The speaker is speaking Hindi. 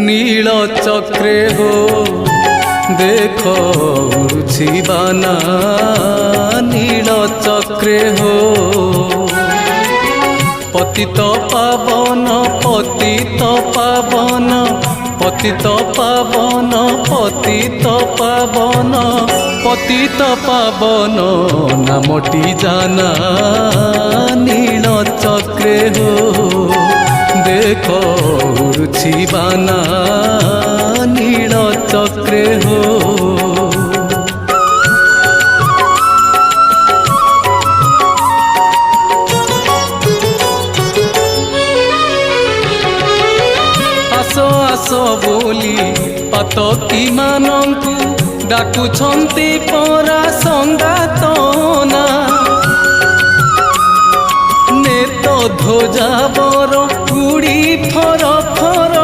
नील चक्रे हो देख उड़ुछि बाना नील चक्रे हो पतित पावन पतित पावन पतित पावन पतित पावन पतित पावन नामटी जाना नील चक्रे हो देख उड़ुछि बाना नील चक्रे हो आस बोली पातकी मानंकु डाकुछंती परा संगातना नेत ध्वजा बर उड़ी फर फर